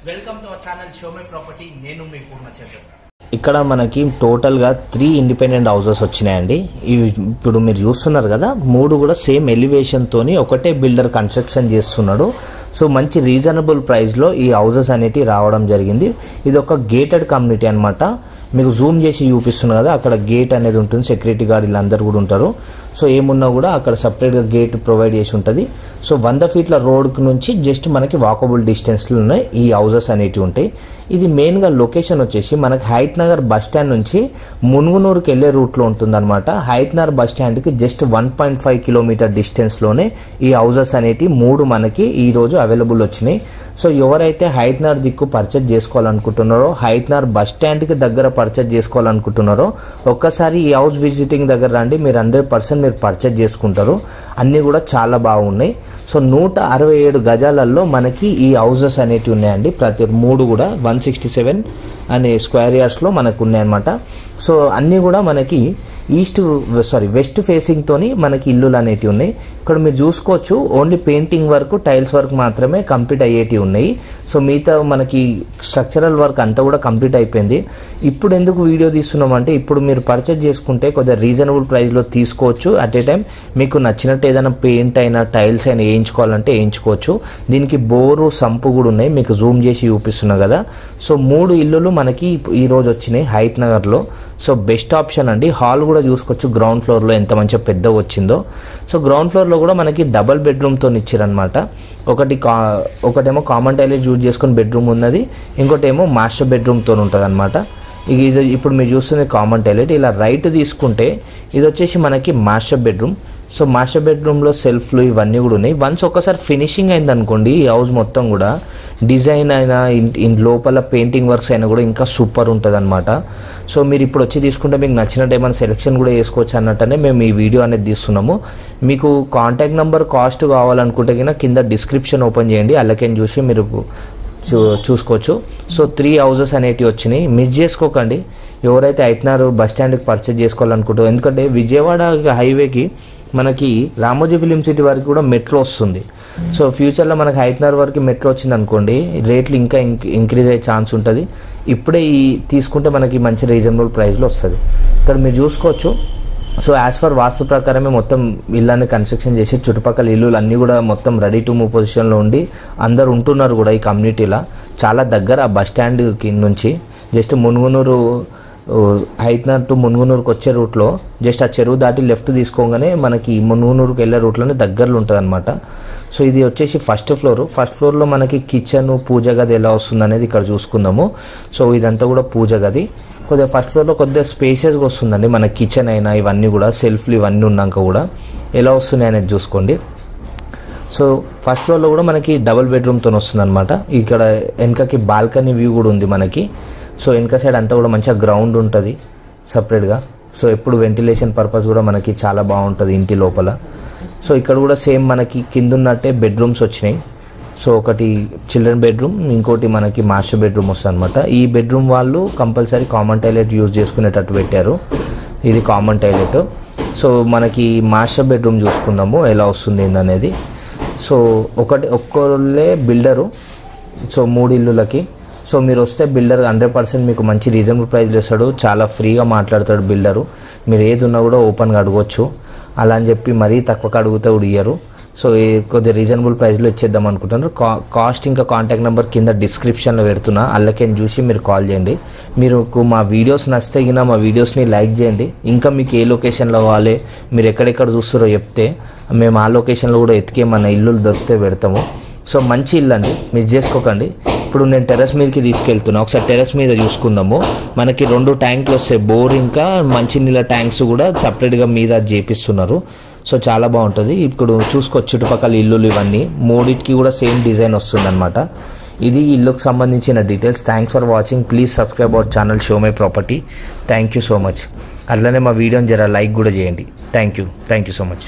Welcome to our channel show my property. నేను మీ పూర్ణచంద్ర. ఇక్కడ మనకి టోటల్గా 3 ఇండిపెండెంట్ హౌసెస్ వచ్చినాయండి. ఇవి ఇప్పుడు మీరు చూస్తున్నారు కదా, 3 కూడా సేమ్ ఎలివేషన్తోని ఒకటే బిల్డర్ కన్స్ట్రక్షన్ చేస్తున్నాడు. సో మంచి రీజనబుల్ ప్రైస్లో ఈ హౌసెస్ అనేటివి రావడం జరిగింది. ఇది ఒక గేటెడ్ కమ్యూనిటీ అనమాట. మీకు జూమ్ చేసి చూపిస్తున్నా కదా, అక్కడ గేట్ అనేది ఉంటుంది, సెక్యూరిటీ గార్డ్ వీళ్ళందరూ కూడా ఉంటారు. సో ఏమున్నా కూడా అక్కడ సపరేట్గా గేట్ ప్రొవైడ్ చేసి ఉంటుంది. సో 100 ఫీట్ల రోడ్ నుంచి జస్ట్ మనకి వాకబుల్ డిస్టెన్స్లో ఉన్నాయి ఈ హౌసెస్ అనేటివి ఉంటాయి. ఇది మెయిన్గా లొకేషన్ వచ్చేసి మనకి హైత్ నగర్ బస్ స్టాండ్ నుంచి మునుగునూరుకి వెళ్ళే రూట్లో ఉంటుంది అనమాట. హైత్ నగర్ బస్ స్టాండ్కి జస్ట్ 1.5 కిలోమీటర్ డిస్టెన్స్లోనే ఈ హౌసెస్ అనేటివి 3 మనకి ఈరోజు అవైలబుల్ వచ్చినాయి. సో ఎవరైతే హైత్ నగర్ దిక్కు పర్చేజ్ చేసుకోవాలనుకుంటున్నారో, హైత్ నగర్ బస్ స్టాండ్కి దగ్గర పర్చేజ్ చేసుకోవాలనుకుంటున్నారో ఒక్కసారి ఈ హౌస్ విజిటింగ్ దగ్గర రండి. మీరు 100% మీరు పర్చేజ్ చేసుకుంటారు. అన్నీ కూడా చాలా బాగున్నాయి. సో 167 గజాలలో మనకి ఈ హౌసెస్ అనేటివి ఉన్నాయండి. ప్రతి 3 కూడా 167 అనే స్క్వేర్ యార్డ్స్లో మనకు ఉన్నాయన్నమాట. సో అన్నీ కూడా మనకి వెస్ట్ ఫేసింగ్తోని మనకి ఇల్లులు అనేటివి ఉన్నాయి. ఇక్కడ మీరు చూసుకోవచ్చు, only painting work, tiles work మాత్రమే కంప్లీట్ అయ్యేటివి ఉన్నాయి. సో మిగతా మనకి స్ట్రక్చరల్ వర్క్ అంతా కూడా కంప్లీట్ అయిపోయింది. ఇప్పుడు ఎందుకు వీడియో తీస్తున్నామంటే, ఇప్పుడు మీరు పర్చేజ్ చేసుకుంటే కొద్దిగా రీజనబుల్ ప్రైస్లో తీసుకోవచ్చు. అట్ ఏ టైం మీకు నచ్చినట్టు ఏదైనా పెయింట్ అయినా టైల్స్ అయినా వేయించుకోవాలంటే వేయించుకోవచ్చు. దీనికి బోరు, సంపు కూడా ఉన్నాయి. మీకు జూమ్ చేసి చూపిస్తున్నా కదా. సో 3 ఇల్లులు మనకి ఈరోజు వచ్చినాయి హైత్ నగర్లో. సో బెస్ట్ ఆప్షన్ అండి. హాల్ కూడా చూసుకోవచ్చు గ్రౌండ్ ఫ్లోర్లో ఎంత మంచిగా పెద్దగా వచ్చిందో. సో గ్రౌండ్ ఫ్లోర్లో కూడా మనకి డబల్ బెడ్రూమ్తో ఇచ్చారనమాట. ఒకటేమో కామన్ టాయిలెట్ యూజ్ చేసుకుని బెడ్రూమ్ ఉన్నది, ఇంకోటేమో మాస్టర్ బెడ్రూమ్తో ఉంటుంది అనమాట. ఇది ఇప్పుడు మీరు చూస్తున్న కామన్ టాయిలెట్. ఇలా రైట్ తీసుకుంటే ఇది వచ్చేసి మనకి మాస్టర్ బెడ్రూమ్. సో మాస్టర్ బెడ్రూమ్లో సెల్ఫ్లు ఇవన్నీ కూడా ఉన్నాయి. వన్స్ ఒకసారి ఫినిషింగ్ అయిందనుకోండి, ఈ హౌస్ మొత్తం కూడా డిజైన్ అయినా లోపల పెయింటింగ్ వర్క్స్ అయినా కూడా ఇంకా సూపర్ ఉంటుంది అనమాట. సో మీరు ఇప్పుడు వచ్చి తీసుకుంటే మీకు నచ్చినట్టు ఏమైనా సెలెక్షన్ కూడా చేసుకోవచ్చు అన్నట్టనే మేము ఈ వీడియో అనేది తీస్తున్నాము. మీకు కాంటాక్ట్ నెంబర్, కాస్ట్ కావాలనుకుంటే కన్నా కింద డిస్క్రిప్షన్ ఓపెన్ చేయండి, అలాగే చూసి మీరు చూసుకోవచ్చు. సో 3 హౌసెస్ అనేటివి వచ్చినాయి. మిస్ చేసుకోకండి ఎవరైతే హైత్ బస్ స్టాండ్కి పర్చేజ్ చేసుకోవాలనుకుంటారో. ఎందుకంటే విజయవాడ హైవేకి మనకి రామోజీ ఫిలిం సిటీ వరకు కూడా మెట్రో వస్తుంది. సో ఫ్యూచర్లో మనకి హైత్ నగర్ వరకు మెట్రో వచ్చింది అనుకోండి, రేట్లు ఇంకా ఇంక్రీజ్ అయ్యే ఛాన్స్ ఉంటుంది. ఇప్పుడే తీసుకుంటే మనకి మంచి రీజనబుల్ ప్రైస్లో వస్తుంది. ఇక్కడ మీరు చూసుకోవచ్చు. సో యాజ్ ఫర్ వాస్తు ప్రకారమే మొత్తం ఇల్లాన్ని కన్స్ట్రక్షన్ చేసి చుట్టుపక్కల ఇల్లులు అన్నీ కూడా మొత్తం రెడీ టు మూవ్ పొజిషన్లో ఉండి అందరు ఉంటున్నారు కూడా ఈ కమ్యూనిటీలో. చాలా దగ్గర ఆ బస్ స్టాండ్ నుంచి జస్ట్ మునుగునూరు, హైత్ నగర్ టు మునుగునూరుకి వచ్చే రూట్లో జస్ట్ ఆ చెరువు దాటి లెఫ్ట్ తీసుకోగానే మనకి మునుగునూరుకి వెళ్ళే రూట్లోనే దగ్గరలో ఉంటుంది అనమాట. సో ఇది వచ్చేసి ఫస్ట్ ఫ్లోర్లో మనకి కిచెన్, పూజ గది ఎలా వస్తుంది అనేది ఇక్కడ చూసుకుందాము. సో ఇదంతా కూడా పూజ గది. కొద్దిగా ఫస్ట్ ఫ్లోర్లో కొద్దిగా స్పేసెస్గా వస్తుందండి. మన కిచెన్ అయినా ఇవన్నీ కూడా సెల్ఫ్లు ఇవన్నీ ఉన్నాక కూడా ఎలా వస్తున్నాయి అనేది చూసుకోండి. సో ఫస్ట్ ఫ్లోర్లో కూడా మనకి డబుల్ బెడ్రూమ్తో వస్తుంది అనమాట. ఇక్కడ వెనకకి బాల్కనీ వ్యూ కూడా ఉంది మనకి. సో వెనక సైడ్ అంతా కూడా మంచిగా గ్రౌండ్ ఉంటుంది సపరేట్గా. సో ఎప్పుడు వెంటిలేషన్ పర్పస్ కూడా మనకి చాలా బాగుంటుంది ఇంటి లోపల. సో ఇక్కడ కూడా సేమ్ మనకి కింద ఉన్నట్టే బెడ్రూమ్స్ వచ్చినాయి. సో ఒకటి చిల్డ్రన్ బెడ్రూమ్, ఇంకోటి మనకి మాస్టర్ బెడ్రూమ్ వస్తుంది అనమాట. ఈ బెడ్రూమ్ వాళ్ళు కంపల్సరీ కామన్ టాయిలెట్ యూజ్ చేసుకునేటట్టు పెట్టారు. ఇది కామన్ టాయిలెట్. సో మనకి మాస్టర్ బెడ్రూమ్ చూసుకుందాము ఎలా వస్తుంది ఏందనేది. సో ఒక్కళ్ళే బిల్డరు. సో 3 ఇల్లులకి. సో మీరు వస్తే బిల్డర్ 100% మీకు మంచి రీజనబుల్ ప్రైస్లో ఇస్తాడు. చాలా ఫ్రీగా మాట్లాడతాడు బిల్డరు. మీరు ఏది ఉన్నా కూడా ఓపెన్గా అడగవచ్చు. అలా అని చెప్పి మరీ తక్కువగా అడిగితే కూడా ఇయ్యరు. సో కొద్దిగా రీజనబుల్ ప్రైస్లో ఇచ్చేద్దాం అనుకుంటున్నారు. కాస్ట్ ఇంకా కాంటాక్ట్ నెంబర్ కింద డిస్క్రిప్షన్లో పెడుతున్నా, అల్లకే చూసి మీరు కాల్ చేయండి. మీరు మా వీడియోస్ నచ్చితే గిన మా వీడియోస్ని లైక్ చేయండి. ఇంకా మీకు ఏ లొకేషన్లో కావాలి, మీరు ఎక్కడెక్కడ చూస్తారో చెప్తే మేము ఆ లొకేషన్లో కూడా ఎతికే మన ఇల్లులు దొరికితే పెడతాము. సో మంచి ఇల్లు అండి, మిస్ చేసుకోకండి. ఇప్పుడు నేను టెర్రస్ మీదకి తీసుకెళ్తున్నా. ఒకసారి టెర్రస్ మీద చూసుకుందాము. మనకి 2 ట్యాంకులు వస్తాయి, బోర్ ఇంకా మంచినీళ్ళ ట్యాంక్స్ కూడా సపరేట్గా మీద చేపిస్తున్నారు. సో చాలా బాగుంటుంది. ఇప్పుడు చూసుకోవచ్చు చుట్టుపక్కల ఇల్లులు ఇవన్నీ 3కి కూడా సేమ్ డిజైన్ వస్తుంది అనమాట. ఇది ఇల్లుకి సంబంధించిన details. Thanks for watching. Please subscribe our channel show my property. Thank you so much. అట్లనే మా వీడియోని జర లైక్ కూడా చేయండి. Thank you so much.